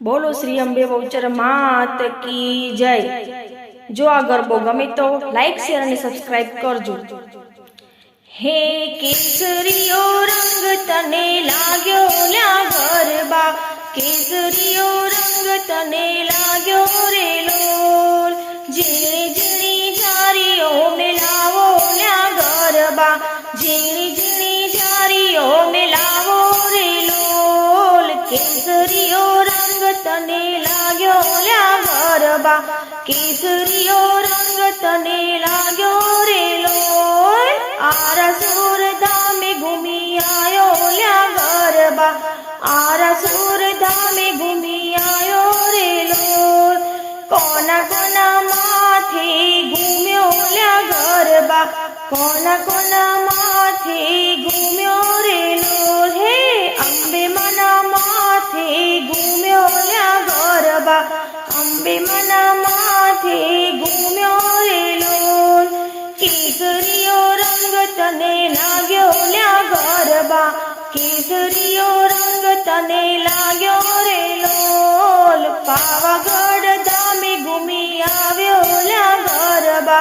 बोलो श्री अंबे बहुचर मात की जय। जो आ गरबो गमे तो लाइक शेयर और सब्सक्राइब करजो। हे केसरियो रंग तने लाग्यो ल्या गरबा, केसरियो रंग तने लाग्यो रे लोल। झीणी झीणी झारियो मिलावो ल्या गरबा, झीणी झीणी झारियो मिलावो रे लोल। केसरियो रंग तने लाग्यो ल्या गरबा, केसरियो रंग तने लाग्यो रे लोल। आरासुर धामे घूमी आयो ल्या गरबा, आरासुर धामे घूमी आयो रे लोल। कोना कोना माथे घूम्यो ल्या गरबा, कोना कोना माथे घूम्यो रे लोल। हे अंबे मना माथे घूम्यो ल्या गरबा, अंबे मना माथे घूम्यो रे लोल। केसरियो रंग तने लाग्यो ल्या गरबा, केसरियो रंग तने लाग्यो रे लोल। पावागढ़ धामे घूमी आव्यो ल्या गरबा,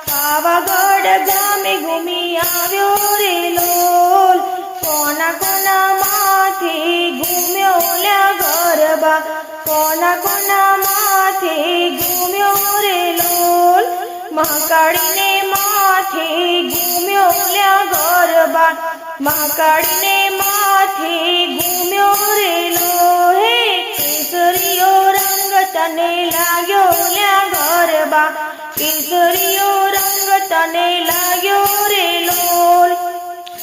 पावागढ़ धामे घूमी आव्यो रे लोल। कोना कोना माथे घूम्यो ल्या गरबा, कोना कोना माथे घूम्यो रे लोल। महाकाली ने माथे घूम्यो ल्या गरबा, महाकाली ने माथे घूम्यो रे लोल। हे केसरियो रंग तने लाग्यो ल्या गरबा, केसरियो रंग तने लाग्यो रे लोल।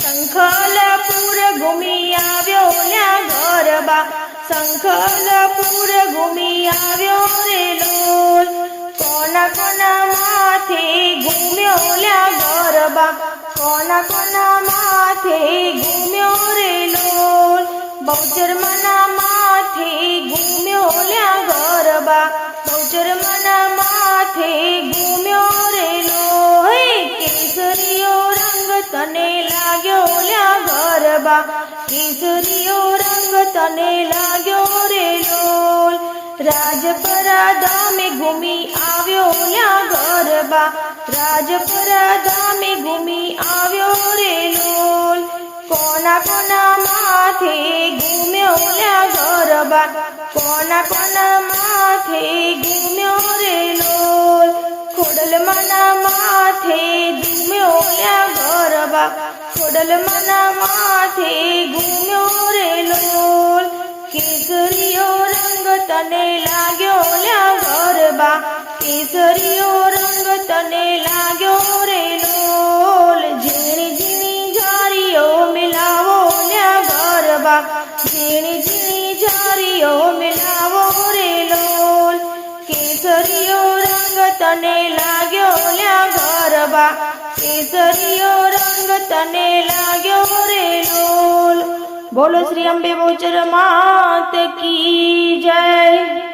संखलपुर घूमी आव्यो ल्या गरबा, संखलपुर घूमी आव्यो रे लोल। कोना कोना माथे घूम्यो ल्या गरबा, कोना कोना माथे घूम्यो रे लोल। बहुचर मना माथे घूम्यो ल्या गरबा, बहुचर मना माथे घूम्यो रे लोल। केसरियो रंग तने लाग्यो ल्या गरबा, केसरियो रंग तने लाग्यो रे लोल। राजपरा धामे घूमी आव्यो ल्या गरबा, राजपरा धामे घूमी आव्यो रे लोल। कोना कोना माथे घूम्यो ल्या गरबा, कोना कोना माथे घूम्यो रे लोल। खोडल मना माथे घूम्यो ल्या गरबा, खोडल मना माथे घूम्यो रे लोल। केसरियो रंग तने लाग्यो ल्या गरबा, केसरियो रंग तने लाग्यो रे लोल। झीणी झीणी झारियो मिलावो ल्या गरबा, झीणी झीणी झारियो मिलावो रे लोल। केसरियो रंग तने लाग्यो ल्या गरबा, केसरियो रंग तने लाग्यो रे लोल। बोलो श्री अंबे बहुचर मात की जय।